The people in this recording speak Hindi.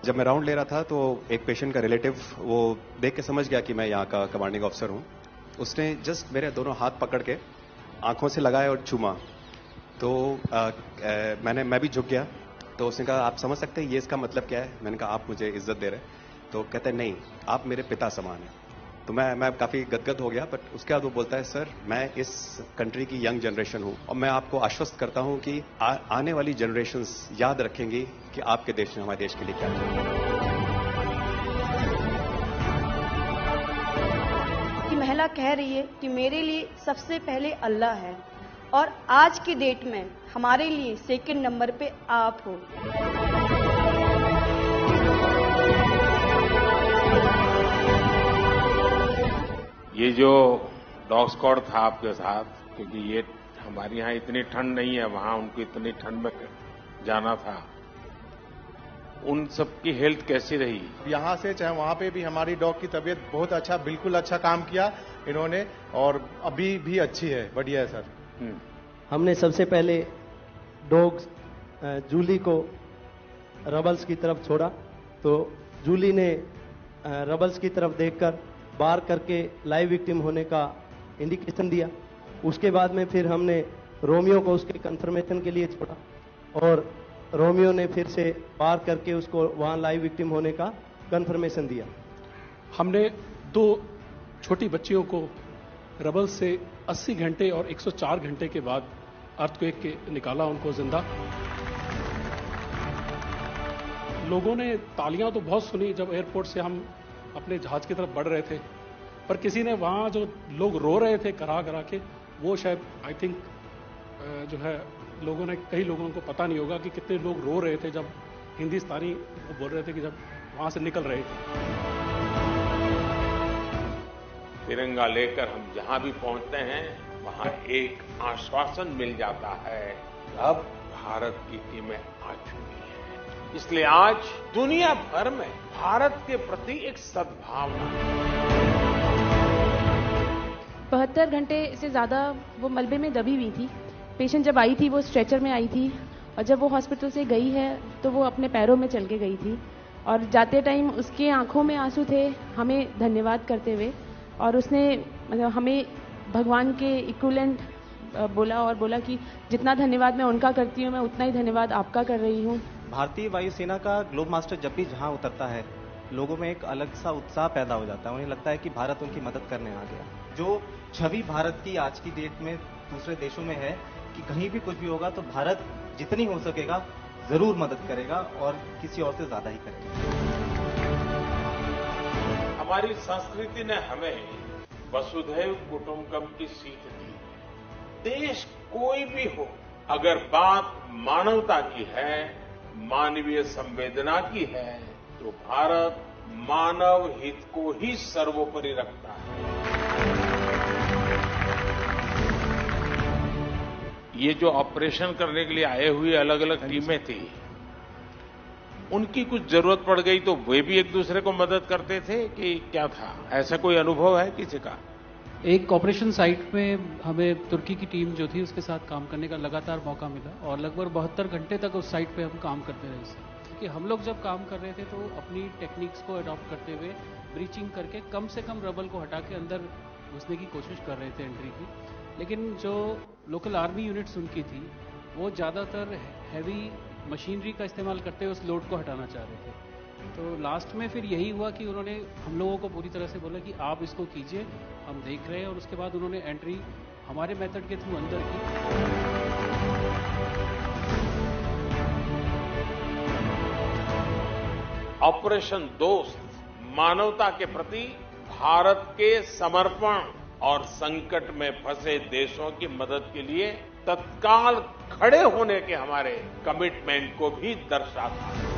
जब मैं राउंड ले रहा था तो एक पेशेंट का रिलेटिव वो देख के समझ गया कि मैं यहाँ का कमांडिंग ऑफिसर हूँ। उसने जस्ट मेरे दोनों हाथ पकड़ के आंखों से लगाए और चूमा। तो मैं भी झुक गया। तो उसने कहा आप समझ सकते हैं ये इसका मतलब क्या है? मैंने कहा आप मुझे इज्जत दे रहे हैं। तो कहते हैं नहीं, आप मेरे पिता समान हैं। तो मैं काफी गदगद हो गया। बट उसके बाद वो बोलता है सर मैं इस कंट्री की यंग जनरेशन हूं और मैं आपको आश्वस्त करता हूं कि आने वाली जनरेशंस याद रखेंगी कि आपके देश ने हमारे देश के लिए क्या किया। कि महिला कह रही है कि मेरे लिए सबसे पहले अल्लाह है और आज की डेट में हमारे लिए सेकंड नंबर पे आप हो। ये जो डॉग स्क्वाड था आपके साथ, क्योंकि ये हमारे यहाँ इतनी ठंड नहीं है, वहां उनको इतनी ठंड में जाना था, उन सबकी हेल्थ कैसी रही? यहाँ से चाहे वहाँ पे भी हमारी डॉग की तबीयत बहुत अच्छा, बिल्कुल अच्छा काम किया इन्होंने और अभी भी अच्छी है, बढ़िया है सर। हमने सबसे पहले डॉग जूली को रबल्स की तरफ छोड़ा तो जूली ने रबल्स की तरफ देखकर बार करके लाइव विक्टिम होने का इंडिकेशन दिया। उसके बाद में फिर हमने रोमियो को उसके कंफर्मेशन के लिए छोड़ा और रोमियो ने फिर से बार करके उसको वहां लाइव विक्टिम होने का कंफर्मेशन दिया। हमने 2 छोटी बच्चियों को रबल से 80 घंटे और 104 घंटे के बाद अर्थक्वेक के निकाला उनको जिंदा। लोगों ने तालियां तो बहुत सुनी जब एयरपोर्ट से हम अपने जहाज की तरफ बढ़ रहे थे, पर किसी ने वहां जो लोग रो रहे थे करा करा के, वो शायद आई थिंक जो है लोगों ने, कई लोगों को पता नहीं होगा कि कितने लोग रो रहे थे जब हिंदुस्तानी बोल रहे थे कि जब वहां से निकल रहे थे। तिरंगा लेकर हम जहां भी पहुंचते हैं वहां एक आश्वासन मिल जाता है, अब भारत की टीमें आ चुकी हैं। इसलिए आज दुनिया भर में भारत के प्रति एक सद्भावना। 72 घंटे से ज्यादा वो मलबे में दबी हुई थी। पेशेंट जब आई थी वो स्ट्रेचर में आई थी और जब वो हॉस्पिटल से गई है तो वो अपने पैरों में चल के गई थी और जाते टाइम उसके आंखों में आंसू थे हमें धन्यवाद करते हुए, और उसने मतलब हमें भगवान के इक्विवेलेंट बोला और बोला कि जितना धन्यवाद मैं उनका करती हूँ मैं उतना ही धन्यवाद आपका कर रही हूँ। भारतीय वायुसेना का ग्लोब मास्टर जब भी जहां उतरता है लोगों में एक अलग सा उत्साह पैदा हो जाता है। उन्हें लगता है कि भारत उनकी मदद करने आ गया। जो छवि भारत की आज की डेट में दूसरे देशों में है कि कहीं भी कुछ भी होगा तो भारत जितनी हो सकेगा जरूर मदद करेगा और किसी और से ज्यादा ही करेगा। हमारी संस्कृति ने हमें वसुधैव कुटुंबकम की सीख दी। देश कोई भी हो, अगर बात मानवता की है, मानवीय संवेदना की है, तो भारत मानव हित को ही सर्वोपरि रखता है। ये जो ऑपरेशन करने के लिए आए हुए अलग अलग टीमें थी, उनकी कुछ जरूरत पड़ गई तो वे भी एक दूसरे को मदद करते थे कि क्या था? ऐसा कोई अनुभव है किसी का? एक ऑपरेशन साइट में हमें तुर्की की टीम जो थी उसके साथ काम करने का लगातार मौका मिला और लगभग 72 घंटे तक उस साइट पे हम काम करते रहे। क्योंकि हम लोग जब काम कर रहे थे तो अपनी टेक्निक्स को अडॉप्ट करते हुए ब्रीचिंग करके कम से कम रबल को हटा के अंदर घुसने की कोशिश कर रहे थे एंट्री की। लेकिन जो लोकल आर्मी यूनिट्स उनकी थी वो ज़्यादातर हैवी मशीनरी का इस्तेमाल करते हुए उस लोड को हटाना चाह रहे थे। तो लास्ट में फिर यही हुआ कि उन्होंने हम लोगों को पूरी तरह से बोला कि आप इसको कीजिए, हम देख रहे हैं, और उसके बाद उन्होंने एंट्री हमारे मेथड के थ्रू अंदर की। ऑपरेशन दोस्त मानवता के प्रति भारत के समर्पण और संकट में फंसे देशों की मदद के लिए तत्काल खड़े होने के हमारे कमिटमेंट को भी दर्शाता है।